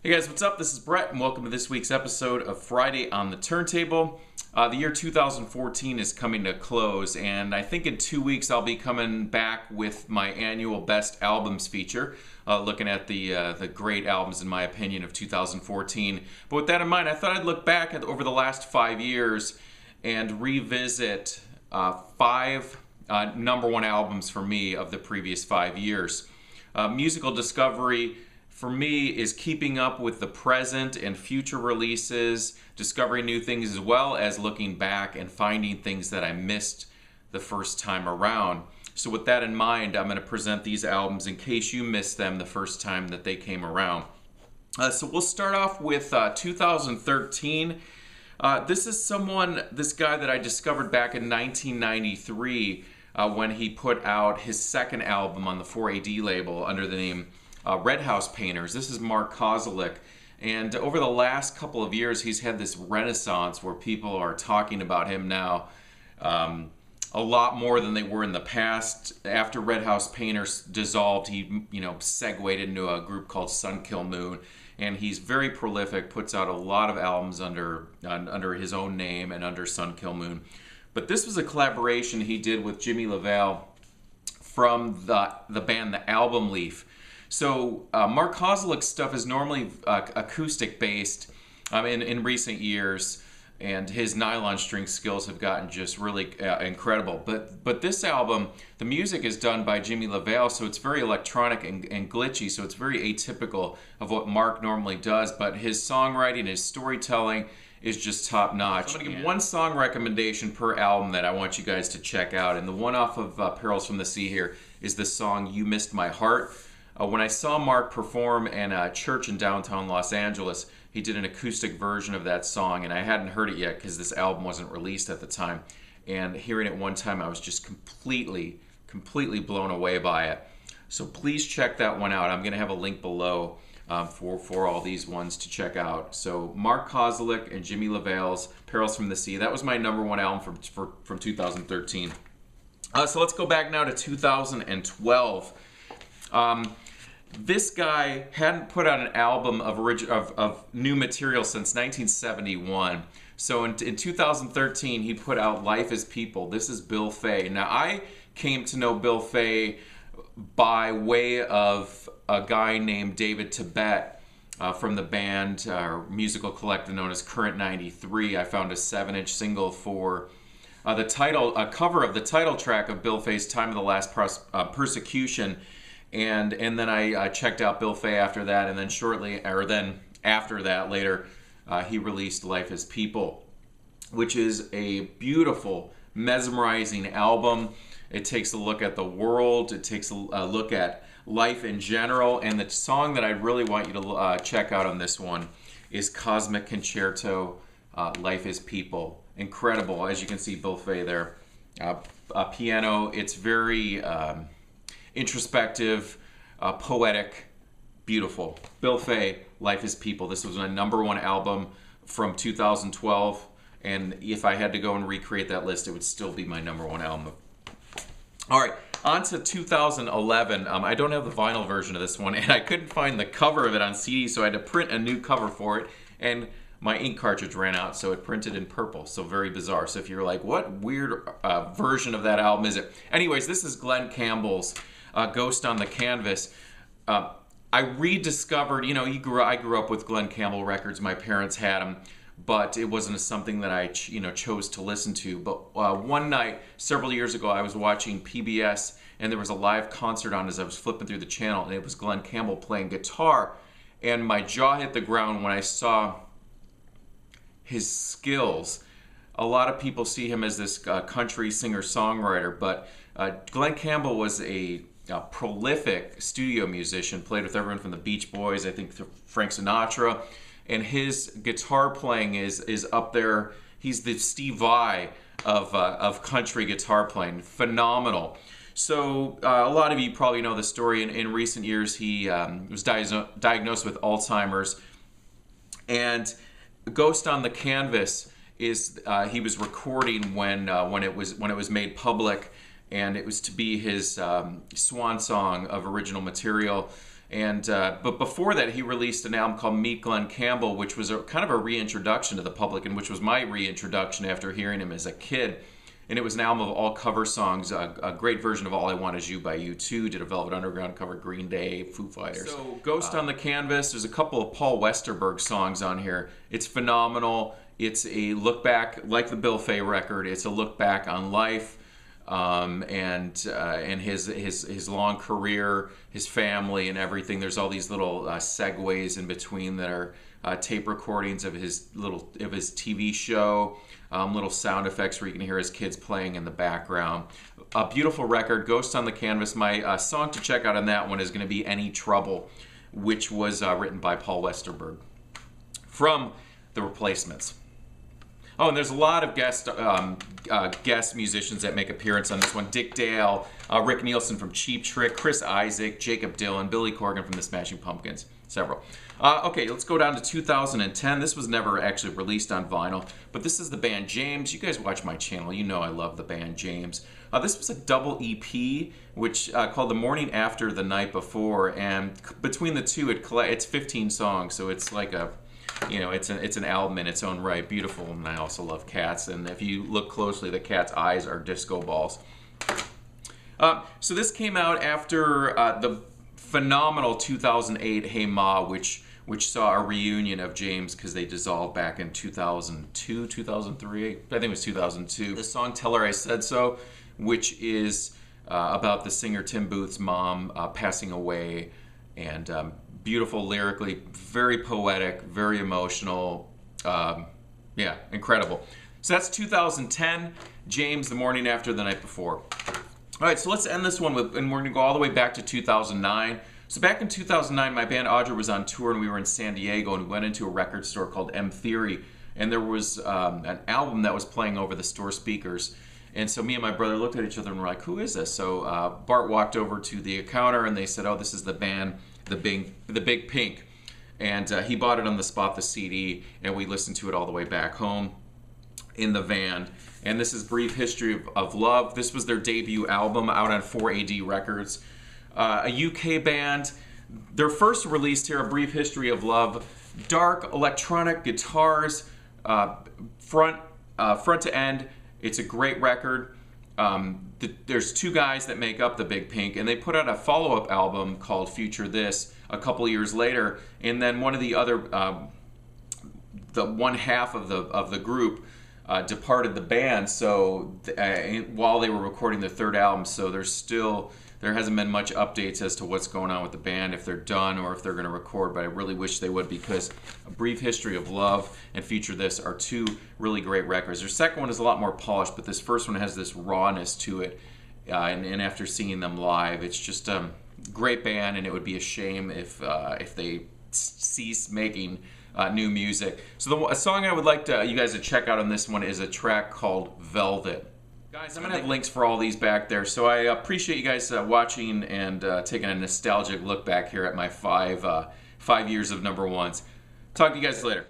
Hey guys, what's up? This is Brett, and welcome to this week's episode of Friday on the Turntable. The year 2014 is coming to a close, and I think in 2 weeks I'll be coming back with my annual Best Albums feature, looking at the great albums, in my opinion, of 2014. But with that in mind, I thought I'd look back at over the last 5 years and revisit five number one albums for me of the previous 5 years. Musical discovery for me is keeping up with the present and future releases, discovering new things, as well as looking back and finding things that I missed the first time around. So with that in mind, I'm going to present these albums in case you missed them the first time that they came around. So we'll start off with 2013. This guy that I discovered back in 1993 when he put out his second album on the 4AD label under the name Red House Painters. This is Mark Kozelek, and over the last couple of years he's had this renaissance where people are talking about him now a lot more than they were in the past. After Red House Painters dissolved, he segued into a group called Sun Kil Moon, and he's very prolific, puts out a lot of albums under his own name and under Sun Kil Moon. But this was a collaboration he did with Jimmy LaValle from the band The Album Leaf. So Mark Kozelek's stuff is normally acoustic based in recent years, and his nylon string skills have gotten just really incredible. But this album, the music is done by Jimmy LaValle, so it's very electronic and glitchy, so it's very atypical of what Mark normally does, but his songwriting, his storytelling is just top notch. So I'm going to give one song recommendation per album that I want you guys to check out, and the one off of Perils from the Sea here is the song You Missed My Heart. When I saw Mark perform in a church in downtown Los Angeles, he did an acoustic version of that song, and I hadn't heard it yet because this album wasn't released at the time. And hearing it one time, I was just completely blown away by it. So please check that one out. I'm going to have a link below for all these ones to check out. So Mark Kozelek and Jimmy LaValle's Perils from the Sea. That was my number one album from 2013. So let's go back now to 2012. This guy hadn't put out an album of new material since 1971. So in 2013, he put out Life is People. This is Bill Fay. Now, I came to know Bill Fay by way of a guy named David Tibet from the band or musical collective known as Current 93. I found a 7-inch single for a cover of the title track of Bill Fay's Time of the Last Persecution. And then I checked out Bill Fay after that, and then after that later, he released Life is People, which is a beautiful, mesmerizing album. It takes a look at the world, it takes a look at life in general, and the song that I really want you to check out on this one is Cosmic Concerto, Life is People. Incredible, as you can see Bill Fay there. Piano, it's very introspective, poetic, beautiful. Bill Fay, Life is People. This was my number one album from 2012, and if I had to go and recreate that list, it would still be my number one album. All right, on to 2011. I don't have the vinyl version of this one, and I couldn't find the cover of it on CD, so I had to print a new cover for it, and my ink cartridge ran out, so it printed in purple. So very bizarre. So if you're like, what weird version of that album is it? Anyways, this is Glenn Campbell's Ghost on the Canvas. I rediscovered, I grew up with Glenn Campbell records. My parents had them, but it wasn't something that I, chose to listen to. But one night, several years ago, I was watching PBS, and there was a live concert on as I was flipping through the channel, and it was Glenn Campbell playing guitar, and my jaw hit the ground when I saw his skills. A lot of people see him as this country singer-songwriter, but Glenn Campbell was a prolific studio musician, played with everyone from the Beach Boys, I think Frank Sinatra, and his guitar playing is up there. He's the Steve Vai of country guitar playing. Phenomenal. So a lot of you probably know the story. In recent years, he was diagnosed with Alzheimer's, and Ghost on the Canvas is he was recording when it was made public, and it was to be his swan song of original material. But before that, he released an album called Meet Glenn Campbell, which was kind of a reintroduction to the public, and which was my reintroduction after hearing him as a kid. And it was an album of all cover songs, a great version of All I Want Is You by U2, did a Velvet Underground cover, Green Day, Foo Fighters. So Ghost on the Canvas, there's a couple of Paul Westerberg songs on here. It's phenomenal. It's a look back, like the Bill Fay record, it's a look back on life and his long career, his family and everything. There's all these little segues in between that are tape recordings of his TV show. Little sound effects where you can hear his kids playing in the background. A beautiful record, Ghost on the Canvas. My song to check out on that one is going to be Any Trouble, which was written by Paul Westerberg from The Replacements. Oh, and there's a lot of guest musicians that make appearance on this one. Dick Dale, Rick Nielsen from Cheap Trick, Chris Isaak, Jacob Dylan, Billy Corgan from the Smashing Pumpkins, several. Okay, let's go down to 2010. This was never actually released on vinyl, but this is the band James. You guys watch my channel, you know I love the band James. This was a double EP, which called The Morning After, The Night Before, and between the two, it's 15 songs, so it's like a, you know, it's an album in its own right. Beautiful, and I also love cats, and if you look closely, the cat's eyes are disco balls. So this came out after the phenomenal 2008 Hey Ma, which saw a reunion of James because they dissolved back in 2002, 2003, I think it was 2002. The song Tell Her I Said So, which is about the singer Tim Booth's mom passing away, and beautiful lyrically, very poetic, very emotional, yeah, incredible. So that's 2010, James, The Morning After, The Night Before. All right, so let's end this one with, and we're going to go all the way back to 2009. So back in 2009, my band Audra was on tour, and we were in San Diego, and we went into a record store called M Theory, and there was an album that was playing over the store speakers. And so me and my brother looked at each other and were like, who is this? So Bart walked over to the counter, and they said, oh, this is the band, the Big Pink. And he bought it on the spot, the CD, and we listened to it all the way back home in the van. And this is Brief History of Love. This was their debut album out on 4AD Records. A UK band. Their first release here, A Brief History of Love. Dark electronic guitars, front to end. It's a great record. There's two guys that make up the Big Pink, and they put out a follow-up album called Future This a couple years later. And then one of the other, the one half of the group departed the band. So while they were recording the third album, so there hasn't been much updates as to what's going on with the band, if they're done or if they're going to record, but I really wish they would, because A Brief History of Love and Future This are two really great records. Their second one is a lot more polished, but this first one has this rawness to it, and after seeing them live, it's just a great band, and it would be a shame if they cease making new music. So a song I would like you guys to check out on this one is a track called Velvet. Guys, I'm going to have links for all these back there, so I appreciate you guys watching and taking a nostalgic look back here at my 5 years of number ones. Talk to you guys later.